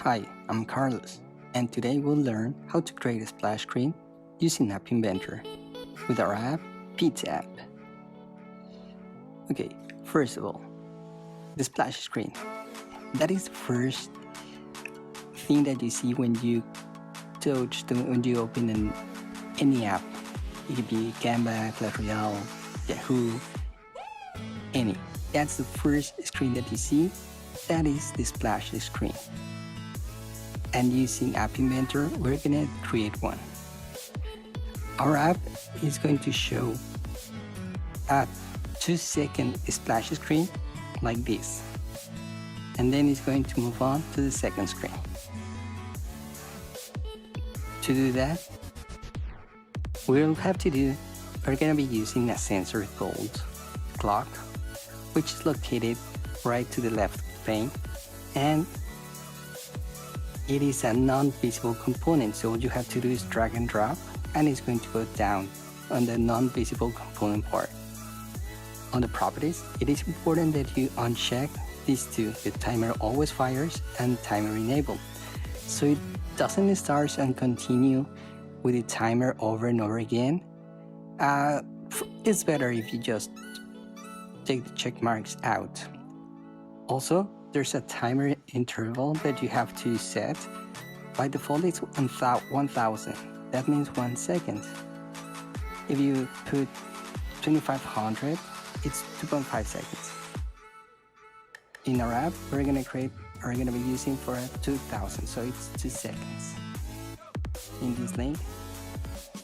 Hi, I'm Carlos, and today we'll learn how to create a splash screen using App Inventor with our app, Pizza App. Okay, first of all, the splash screen. That is the first thing that you see when you open any app. It could be Canva, Clash Royale, Yahoo, any. That's the first screen that you see. That is the splash screen. And using App Inventor, we're gonna create one. Our app is going to show a 2-second splash screen like this. And then it's going to move on to the second screen. To do that, we're gonna be using a sensor called clock, which is located right to the left pane, and it is a non-visible component, so all you have to do is drag and drop, and it's going to go down on the non-visible component part. On the properties, it is important that you uncheck these two, the timer always fires and timer enable, so it doesn't start and continue with the timer over and over again. It's better if you just take the check marks out. Also, there's a timer interval that you have to set. By default, it's 1000. That means 1 second. If you put 2500, it's 2.5 seconds. In our app, we're gonna be using for 2000, so it's 2 seconds. In this link,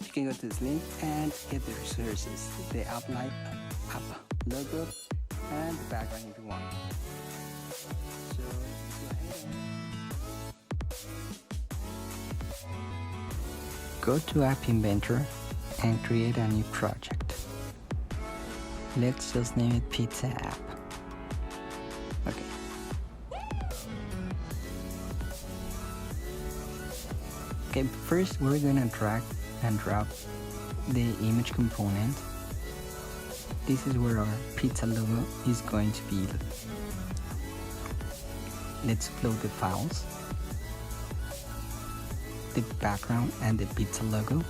you can go to this link and get the resources, the app logo, and the background if you want. So go to App Inventor and create a new project. Let's just name it Pizza App. Okay, first we're gonna drag and drop the image component. This is where our pizza logo is going to be. Let's upload the files, the background and the pizza logo.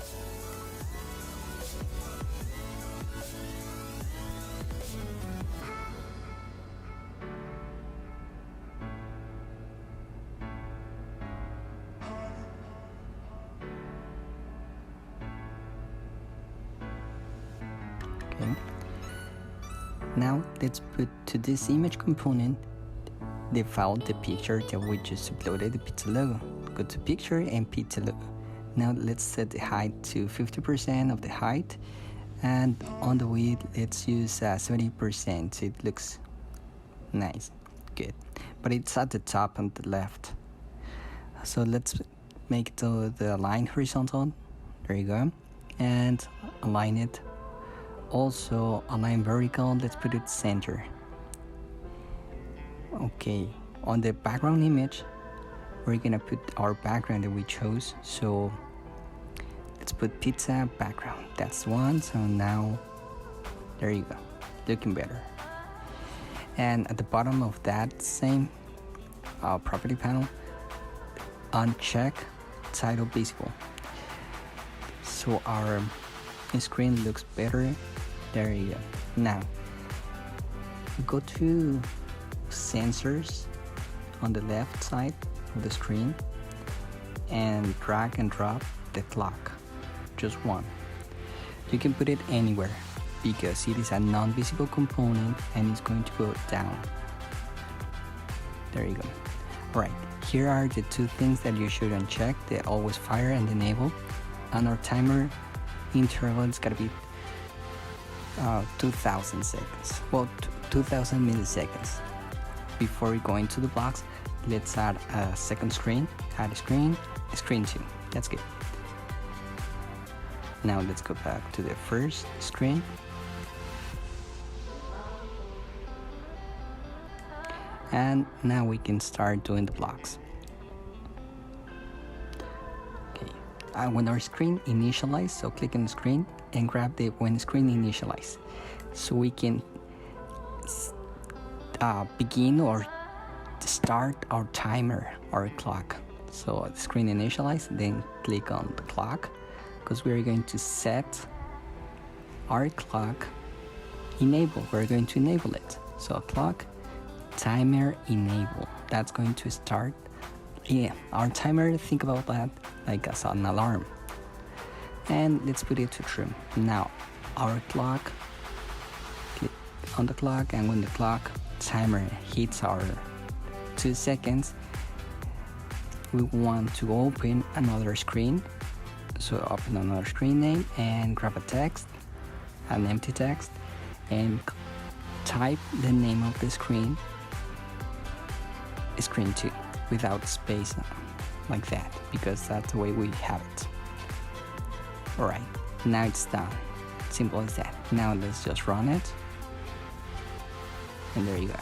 Okay. Now let's put to this image component the file, the picture that we just uploaded, the pizza logo. Go to picture and pizza logo. Now let's set the height to 50% of the height, and on the width let's use 70% so it looks nice, good. But it's at the top on the left. So let's make the line horizontal. There you go. And align it. Also align vertical, let's put it center. Okay, on the background image, we're gonna put our background that we chose. So let's put pizza background. That's one. So now, there you go, looking better. And at the bottom of that same property panel, uncheck title visible. So our screen looks better. There you go. Now, go to sensors on the left side of the screen and drag and drop the clock, just one. You can put it anywhere because it is a non-visible component and it's going to go down. There you go. Alright, here are the two things that you should uncheck: the always fire and enable. And our timer interval is gonna be 2000 seconds, well 2000 milliseconds. Before we go into the blocks, let's add a second screen. Add a screen 2. That's good. Now let's go back to the first screen. And now we can start doing the blocks. Okay. When our screen initializes, so click on the screen and grab the when screen initialize, so we can begin or start our timer, our clock. So the screen initialize, then click on the clock, because we're going to set our clock enable. We're going to enable it. So clock timer enable. That's going to start our timer. Think about that like as an alarm. And let's put it to true. Now our clock, click on the clock, and when the clock timer hits our 2 seconds, we want to open another screen. So open another screen name and grab a text, an empty text, and type the name of the screen 2, without space, like that, because that's the way we have it. Alright, now it's done. Simple as that. Now let's just run it, and there you go.